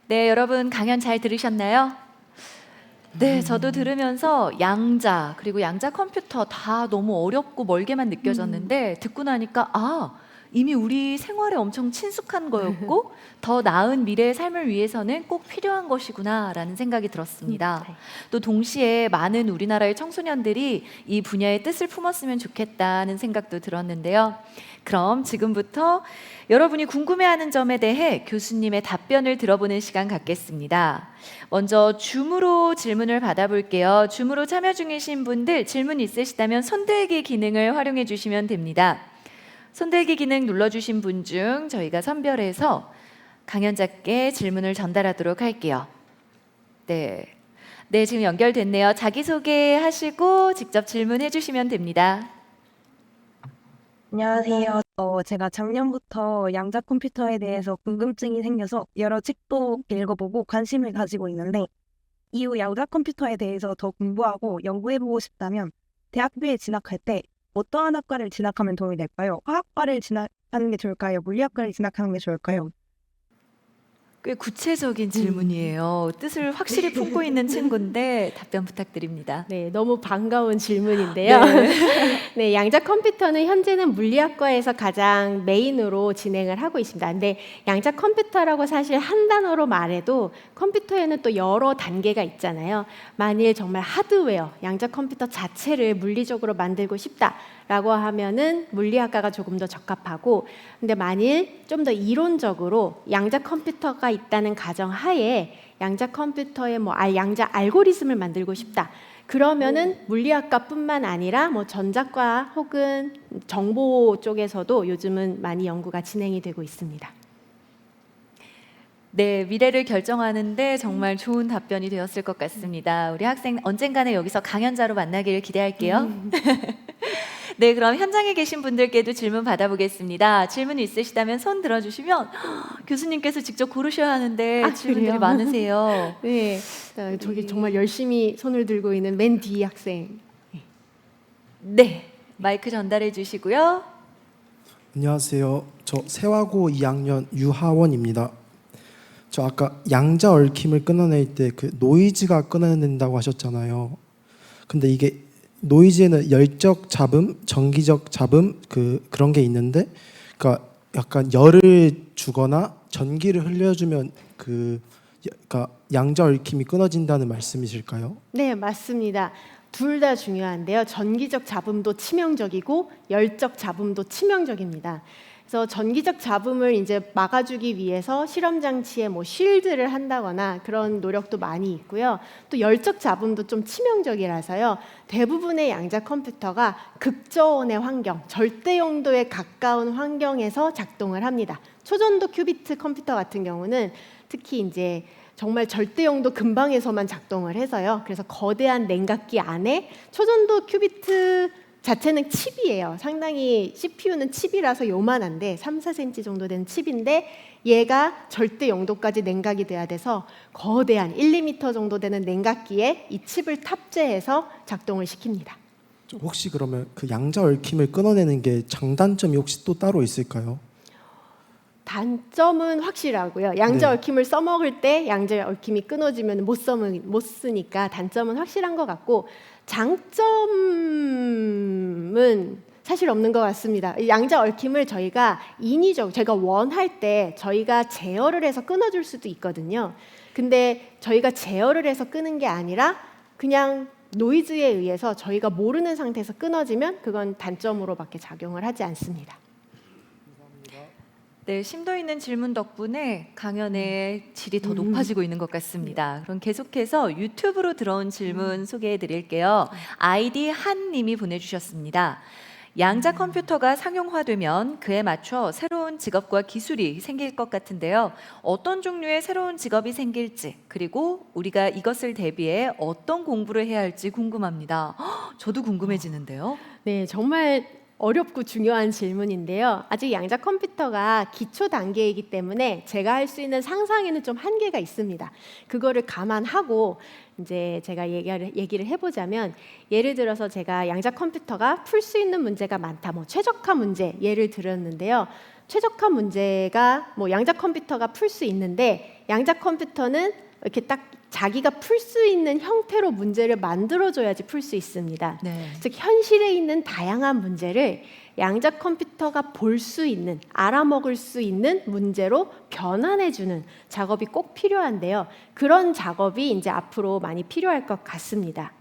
네, 여러분 강연 잘 들으셨나요? 네, 저도 들으면서 양자 그리고 양자 컴퓨터 다 너무 어렵고 멀게만 느껴졌는데 듣고 나니까 이미 우리 생활에 엄청 친숙한 거였고 더 나은 미래의 삶을 위해서는 꼭 필요한 것이구나라는 생각이 들었습니다. 네. 또 동시에 많은 우리나라의 청소년들이 이 분야의 뜻을 품었으면 좋겠다는 생각도 들었는데요. 그럼 지금부터 여러분이 궁금해하는 점에 대해 교수님의 답변을 들어보는 시간 갖겠습니다. 먼저 줌으로 질문을 받아볼게요. 줌으로 참여 중이신 분들 질문 있으시다면 손들기 기능을 활용해 주시면 됩니다. 손들기 기능 눌러주신 분 중 저희가 선별해서 강연자께 질문을 전달하도록 할게요. 네, 지금 연결됐네요. 자기소개 하시고 직접 질문해 주시면 됩니다. 안녕하세요. 제가 작년부터 양자 컴퓨터에 대해서 궁금증이 생겨서 여러 책도 읽어보고 관심을 가지고 있는데 이후 양자 컴퓨터에 대해서 더 공부하고 연구해보고 싶다면 대학교에 진학할 때 어떠한 학과를 진학하면 도움이 될까요? 화학과를 진학하는 게 좋을까요? 물리학과를 진학하는 게 좋을까요? 꽤 구체적인 질문이에요. 뜻을 확실히 품고 있는 친구인데 답변 부탁드립니다. 네, 너무 반가운 질문인데요. 네, 양자 컴퓨터는 현재는 물리학과에서 가장 메인으로 진행을 하고 있습니다. 근데 양자 컴퓨터라고 사실 한 단어로 말해도 컴퓨터에는 또 여러 단계가 있잖아요. 만일 정말 하드웨어, 양자 컴퓨터 자체를 물리적으로 만들고 싶다라고 하면은 물리학과가 조금 더 적합하고, 근데 만일 좀 더 이론적으로 양자 컴퓨터가 있다는 가정 하에 양자 컴퓨터의 양자 알고리즘을 만들고 싶다. 그러면은 물리학과뿐만 아니라 전자과 혹은 정보 쪽에서도 요즘은 많이 연구가 진행이 되고 있습니다. 네, 미래를 결정하는데 정말 좋은 답변이 되었을 것 같습니다. 우리 학생 언젠가는 여기서 강연자로 만나기를 기대할게요. 네, 그럼 현장에 계신 분들께도 질문 받아보겠습니다. 질문 있으시다면 손 들어주시면 교수님께서 직접 고르셔야 하는데 질문들이 그래요? 많으세요. 네, 저기 정말 열심히 손을 들고 있는 맨 뒤 학생. 네, 마이크 전달해 주시고요. 안녕하세요. 저 세화고 2학년 유하원입니다. 저 아까 양자 얽힘을 끊어낼 때 그 노이즈가 끊어낸다고 하셨잖아요. 근데 이게 노이즈에는 열적 잡음, 전기적 잡음 그런 게 있는데, 그러니까 약간 열을 주거나 전기를 흘려주면 그러니까 양자 얽힘이 끊어진다는 말씀이실까요? 네, 맞습니다. 둘 다 중요한데요. 전기적 잡음도 치명적이고 열적 잡음도 치명적입니다. 그래서 전기적 잡음을 이제 막아주기 위해서 실험 장치에 쉴드를 한다거나 그런 노력도 많이 있고요. 또 열적 잡음도 좀 치명적이라서요. 대부분의 양자 컴퓨터가 극저온의 환경, 절대 용도에 가까운 환경에서 작동을 합니다. 초전도 큐비트 컴퓨터 같은 경우는 특히 이제 정말 절대 용도 근방에서만 작동을 해서요. 그래서 거대한 냉각기 안에 초전도 큐비트 자체는 칩이에요. 상당히 CPU는 칩이라서 요만한데 3, 4cm 정도 되는 칩인데 얘가 절대 영도까지 냉각이 돼야 돼서 거대한 1, 2m 정도 되는 냉각기에 이 칩을 탑재해서 작동을 시킵니다. 혹시 그러면 그 양자 얽힘을 끊어내는 게 장단점이 혹시 또 따로 있을까요? 단점은 확실하고요. 양자 네. 얽힘을 써먹을 때 양자 얽힘이 끊어지면 못 쓰니까 단점은 확실한 것 같고, 장점은 사실 없는 것 같습니다. 양자 얽힘을 저희가 인위적으로 제가 원할 때 저희가 제어를 해서 끊어줄 수도 있거든요. 근데 저희가 제어를 해서 끄는 게 아니라 그냥 노이즈에 의해서 저희가 모르는 상태에서 끊어지면 그건 단점으로밖에 작용을 하지 않습니다. 네, 심도 있는 질문 덕분에 강연의 질이 더 높아지고 있는 것 같습니다. 그럼 계속해서 유튜브로 들어온 질문 소개해 드릴게요. 아이디 한님이 보내주셨습니다. 양자 컴퓨터가 상용화되면 그에 맞춰 새로운 직업과 기술이 생길 것 같은데요. 어떤 종류의 새로운 직업이 생길지, 그리고 우리가 이것을 대비해 어떤 공부를 해야 할지 궁금합니다. 저도 궁금해지는데요. 네, 정말 어렵고 중요한 질문인데요. 아직 양자 컴퓨터가 기초 단계이기 때문에 제가 할 수 있는 상상에는 좀 한계가 있습니다. 그거를 감안하고 이제 제가 얘기를 해보자면, 예를 들어서 제가 양자 컴퓨터가 풀 수 있는 문제가 많다, 최적화 문제 예를 들었는데요. 최적화 문제가 뭐 양자 컴퓨터가 풀 수 있는데 양자 컴퓨터는 이렇게 딱 자기가 풀 수 있는 형태로 문제를 만들어줘야지 풀 수 있습니다. 네. 즉 현실에 있는 다양한 문제를 양자 컴퓨터가 볼 수 있는, 알아먹을 수 있는 문제로 변환해주는 작업이 꼭 필요한데요. 그런 작업이 이제 앞으로 많이 필요할 것 같습니다.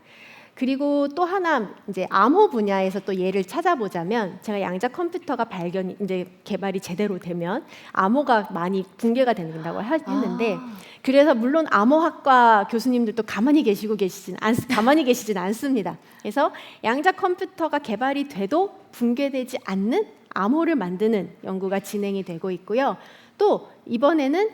그리고 또 하나 이제 암호 분야에서 또 예를 찾아보자면 제가 양자 컴퓨터가 이제 개발이 제대로 되면 암호가 많이 붕괴가 된다고 했는데 그래서 물론 암호학과 교수님들도 가만히 계시진 않습니다. 그래서 양자 컴퓨터가 개발이 돼도 붕괴되지 않는 암호를 만드는 연구가 진행이 되고 있고요. 또 이번에는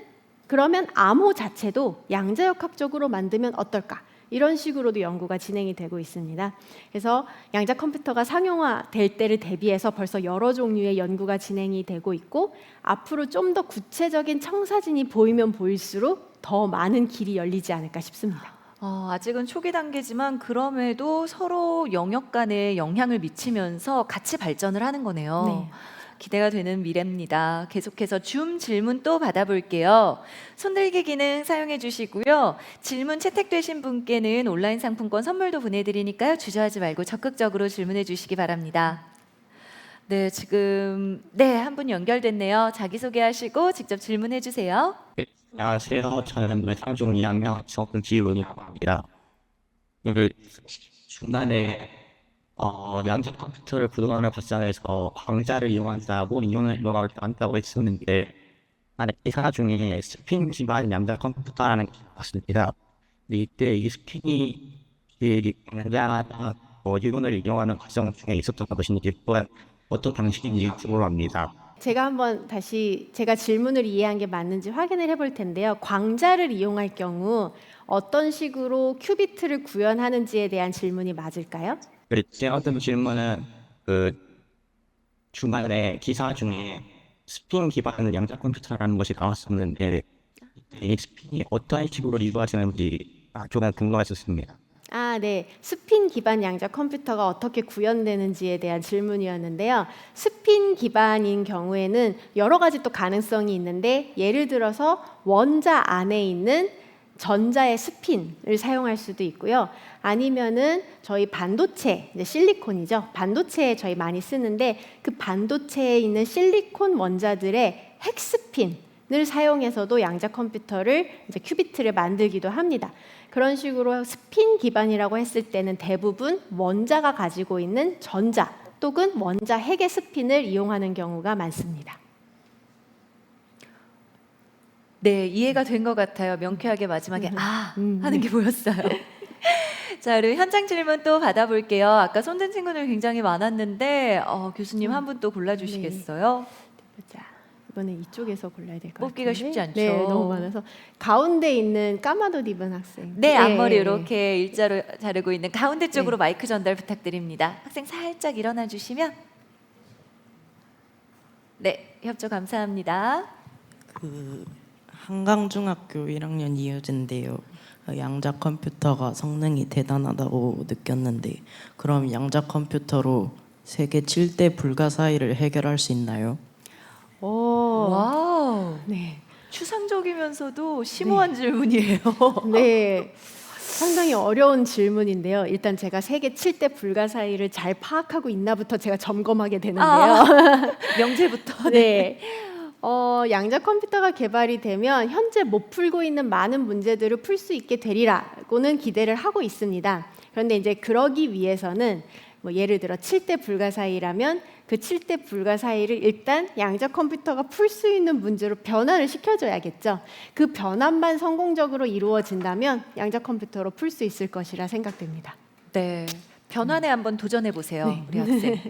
그러면 암호 자체도 양자역학적으로 만들면 어떨까? 이런 식으로도 연구가 진행이 되고 있습니다. 그래서 양자 컴퓨터가 상용화될 때를 대비해서 벌써 여러 종류의 연구가 진행이 되고 있고 앞으로 좀 더 구체적인 청사진이 보이면 보일수록 더 많은 길이 열리지 않을까 싶습니다. 아직은 초기 단계지만 그럼에도 서로 영역 간에 영향을 미치면서 같이 발전을 하는 거네요. 네. 기대가 되는 미래입니다. 계속해서 줌 질문 또 받아볼게요. 손들기 기능 사용해 주시고요. 질문 채택되신 분께는 온라인 상품권 선물도 보내드리니까요. 주저하지 말고 적극적으로 질문해 주시기 바랍니다. 네, 지금 한 분 연결됐네요. 자기소개하시고 직접 질문해 주세요. 안녕하세요. 저는 외상중 2학년 정기훈이라고 합니다. 그 중간에 양자 컴퓨터를 그동안에 발전해서 광자를 이용한다고 이용을 한다고 했었는데 이사 중에 스핀 기반 양자 컴퓨터라는 게 나왔습니다. 근데 이때 이 스핀이 광자나 이론을 이용하는 과정 중에 있었던 것인지 또한 어떤 방식인지 궁금합니다. 제가 한번 다시 제가 질문을 이해한 게 맞는지 확인을 해볼 텐데요. 광자를 이용할 경우 어떤 식으로 큐비트를 구현하는지에 대한 질문이 맞을까요? 제 어떤 질문은 중간에 기사 중에 스핀 기반의 양자 컴퓨터라는 것이 나왔었는데 이 스핀이 어떤 식으로 이루어지는지 조금 궁금했었습니다. 네. 스핀 기반 양자 컴퓨터가 어떻게 구현되는지에 대한 질문이었는데요. 스핀 기반인 경우에는 여러 가지 또 가능성이 있는데 예를 들어서 원자 안에 있는 전자의 스핀을 사용할 수도 있고요. 아니면은 저희 반도체, 이제 실리콘이죠. 반도체에 저희 많이 쓰는데 그 반도체에 있는 실리콘 원자들의 핵스핀을 사용해서도 양자 컴퓨터를 이제 큐비트를 만들기도 합니다. 그런 식으로 스핀 기반이라고 했을 때는 대부분 원자가 가지고 있는 전자 또는 원자 핵의 스핀을 이용하는 경우가 많습니다. 네, 이해가 된 것 같아요. 명쾌하게 마지막에 하는 게 보였어요. 자, 그리고 현장 질문 또 받아볼게요. 아까 손든 친구들 굉장히 많았는데 교수님 한 분 또 골라주시겠어요? 자, 이번엔 이쪽에서 골라야 될 것 같아요. 뽑기가 쉽지 않죠. 네, 너무 많아서 가운데 있는 까마옷 입은 학생. 네, 앞머리 이렇게 일자로 자르고 있는 가운데 쪽으로 마이크 전달 부탁드립니다. 학생 살짝 일어나 주시면. 네, 협조 감사합니다. 한강중학교 1학년 이효진인데요. 양자 컴퓨터가 성능이 대단하다고 느꼈는데 그럼 양자 컴퓨터로 세계 7대 불가사의를 해결할 수 있나요? 와우, 네. 추상적이면서도 심오한 질문이에요. 네. 상당히 어려운 질문인데요. 일단 제가 세계 7대 불가사의를 잘 파악하고 있나부터 제가 점검하게 되는데요. 명제부터. 네. 양자 컴퓨터가 개발이 되면 현재 못 풀고 있는 많은 문제들을 풀 수 있게 되리라고는 기대를 하고 있습니다. 그런데 이제 그러기 위해서는 예를 들어 7대 불가사의라면 그 7대 불가사의를 일단 양자 컴퓨터가 풀 수 있는 문제로 변환을 시켜줘야겠죠. 그 변환만 성공적으로 이루어진다면 양자 컴퓨터로 풀 수 있을 것이라 생각됩니다. 네, 변환에 한번 도전해 보세요, 우리 학생.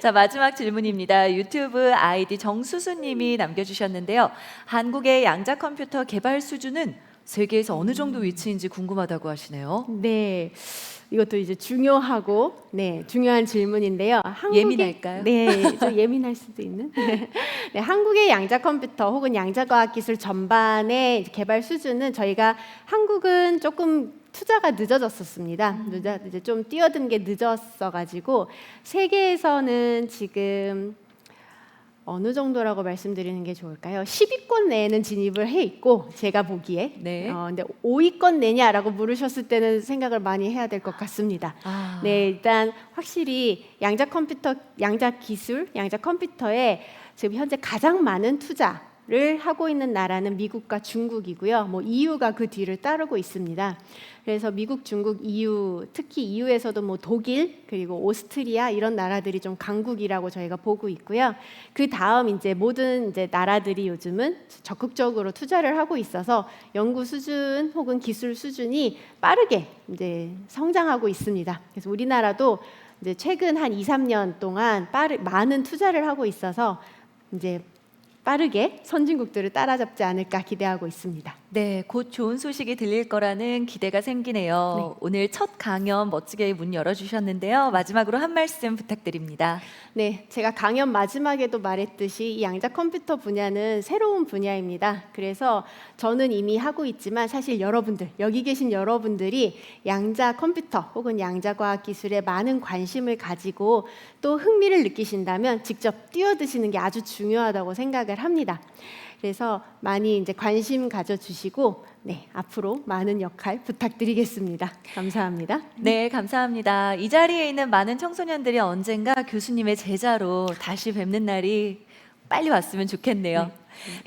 자, 마지막 질문입니다. 유튜브 아이디 정수수님이 남겨주셨는데요. 한국의 양자 컴퓨터 개발 수준은 세계에서 어느 정도 위치인지 궁금하다고 하시네요. 네, 이것도 이제 중요하고 중요한 질문인데요. 예민할까요? 네, 좀 예민할 수도 있는. 네, 한국의 양자 컴퓨터 혹은 양자과학 기술 전반의 개발 수준은 저희가 한국은 조금 투자가 늦어졌었습니다. 이제 좀 뛰어든 게 늦었어가지고 세계에서는 지금 어느 정도라고 말씀드리는 게 좋을까요? 10위권 내에는 진입을 해 있고 제가 보기에 네. 근데 5위권 내냐라고 물으셨을 때는 생각을 많이 해야 될 것 같습니다. 아, 네, 일단 확실히 양자 컴퓨터, 양자 기술, 양자 컴퓨터에 지금 현재 가장 많은 투자를 하고 있는 나라는 미국과 중국이고요. 뭐 EU가 그 뒤를 따르고 있습니다. 그래서 미국, 중국, EU, 특히 EU에서도 뭐 독일 그리고 오스트리아 이런 나라들이 좀 강국이라고 저희가 보고 있고요. 그 다음 이제 모든 이제 나라들이 요즘은 적극적으로 투자를 하고 있어서 연구 수준 혹은 기술 수준이 빠르게 이제 성장하고 있습니다. 그래서 우리나라도 이제 최근 한 2, 3년 동안 많은 투자를 하고 있어서 이제 빠르게 선진국들을 따라잡지 않을까 기대하고 있습니다. 네, 곧 좋은 소식이 들릴 거라는 기대가 생기네요. 오늘 첫 강연 멋지게 문 열어주셨는데요. 마지막으로 한 말씀 부탁드립니다. 네, 제가 강연 마지막에도 말했듯이 이 양자 컴퓨터 분야는 새로운 분야입니다. 그래서 저는 이미 하고 있지만 사실 여러분들, 여기 계신 여러분들이 양자 컴퓨터 혹은 양자 과학 기술에 많은 관심을 가지고 또 흥미를 느끼신다면 직접 뛰어드시는 게 아주 중요하다고 생각을 합니다. 그래서 많이 이제 관심 가져주시고 네, 앞으로 많은 역할 부탁드리겠습니다. 감사합니다. 네, 감사합니다. 이 자리에 있는 많은 청소년들이 언젠가 교수님의 제자로 다시 뵙는 날이 빨리 왔으면 좋겠네요.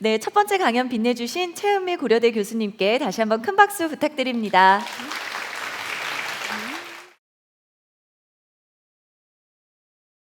네, 첫 번째 강연 빛내주신 최은미 고려대 교수님께 다시 한번 큰 박수 부탁드립니다.